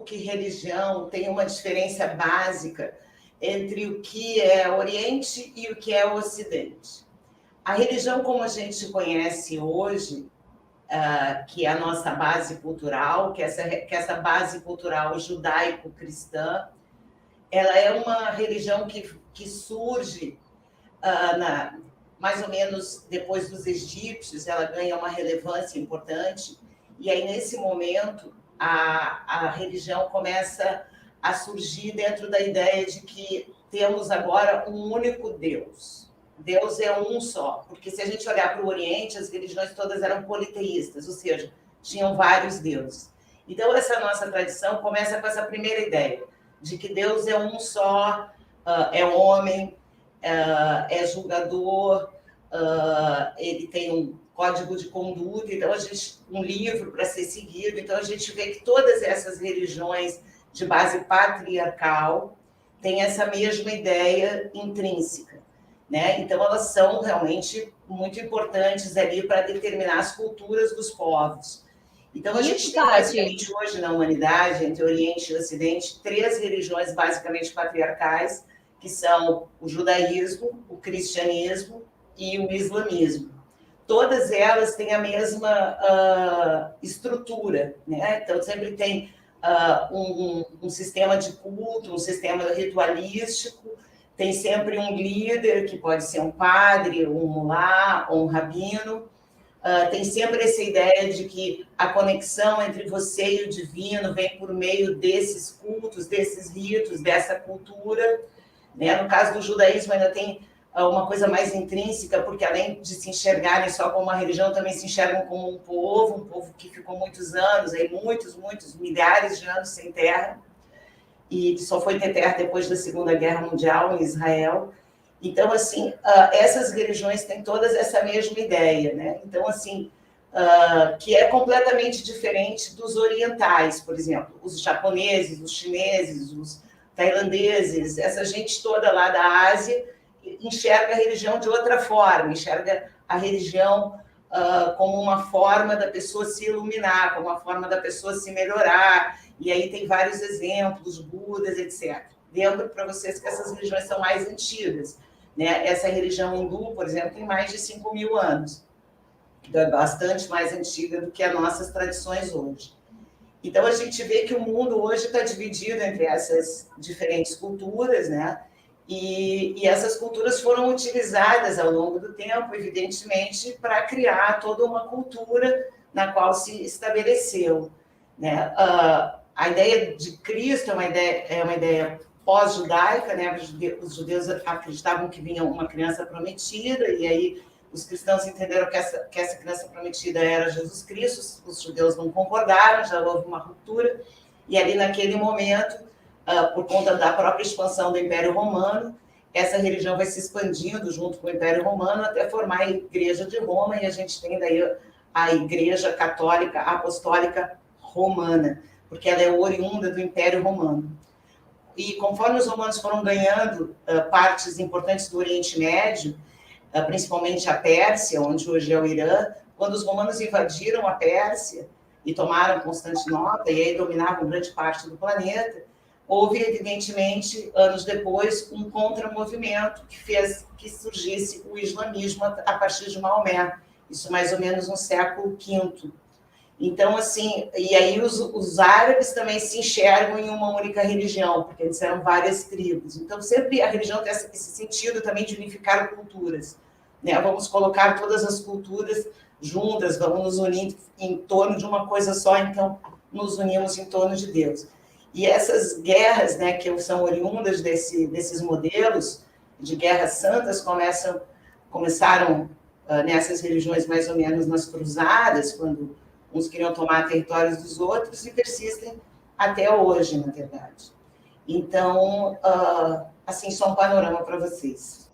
pouco que religião tem uma diferença básica entre o que é Oriente e o que é Ocidente. A religião, como a gente conhece hoje, que é a nossa base cultural, que essa base cultural judaico-cristã, ela é uma religião que surge mais ou menos depois dos egípcios, ela ganha uma relevância importante, e aí, nesse momento, a religião começa a surgir dentro da ideia de que temos agora um único Deus. Deus é um só, porque se a gente olhar para o Oriente, as religiões todas eram politeístas, ou seja, tinham vários deuses. Então, essa nossa tradição começa com essa primeira ideia, de que Deus é um só, é homem, é julgador, ele tem um código de conduta, então um livro para ser seguido. Então a gente vê que todas essas religiões de base patriarcal têm essa mesma ideia intrínseca, né? Então elas são realmente muito importantes ali para determinar as culturas dos povos. Então a gente tem basicamente hoje na humanidade, entre Oriente e Ocidente, 3 religiões basicamente patriarcais, que são o judaísmo, o cristianismo e o islamismo. Todas elas têm a mesma estrutura, né? Então, sempre tem um sistema de culto, um sistema ritualístico, tem sempre um líder, que pode ser um padre, um mulá, ou um rabino. Tem sempre essa ideia de que a conexão entre você e o divino vem por meio desses cultos, desses ritos, dessa cultura, né? No caso do judaísmo, ainda tem uma coisa mais intrínseca, porque além de se enxergarem só como uma religião, também se enxergam como um povo que ficou muitos anos, aí muitos, milhares de anos sem terra, e que só foi ter terra depois da Segunda Guerra Mundial em Israel. Então, assim, essas religiões têm todas essa mesma ideia, né? Então, assim, que é completamente diferente dos orientais, por exemplo, os japoneses, os chineses, os tailandeses, essa gente toda lá da Ásia enxerga a religião de outra forma, enxerga a religião como uma forma da pessoa se iluminar, como uma forma da pessoa se melhorar, e aí tem vários exemplos, Budas, etc. Lembro para vocês que essas religiões são mais antigas, né? Essa religião hindu, por exemplo, tem mais de 5.000 anos, então é bastante mais antiga do que as nossas tradições hoje. Então, a gente vê que o mundo hoje está dividido entre essas diferentes culturas, né? E essas culturas foram utilizadas ao longo do tempo, evidentemente, para criar toda uma cultura na qual se estabeleceu, né? A ideia de Cristo é uma ideia pós-judaica, né? Os judeus acreditavam que vinha uma criança prometida, e aí os cristãos entenderam que essa criança prometida era Jesus Cristo, os judeus não concordaram, já houve uma ruptura, e ali naquele momento, por conta da própria expansão do Império Romano, essa religião vai se expandindo junto com o Império Romano até formar a Igreja de Roma, e a gente tem daí a Igreja Católica Apostólica Romana, porque ela é oriunda do Império Romano. E conforme os romanos foram ganhando partes importantes do Oriente Médio, principalmente a Pérsia, onde hoje é o Irã, quando os romanos invadiram a Pérsia e tomaram Constantinopla, e aí dominavam grande parte do planeta, houve, evidentemente, anos depois, um contramovimento que fez que surgisse o islamismo a partir de Maomé, isso mais ou menos no século V. Então, assim, e aí os árabes também se enxergam em uma única religião, porque eles eram várias tribos. Então, sempre a religião tem esse sentido também de unificar culturas, né? Vamos colocar todas as culturas juntas, vamos nos unir em torno de uma coisa só, então nos unimos em torno de Deus. E essas guerras, né, que são oriundas desses modelos de guerras santas, começaram nessas religiões mais ou menos nas cruzadas, quando uns queriam tomar territórios dos outros, e persistem até hoje, na verdade. Então, assim, só um panorama para vocês.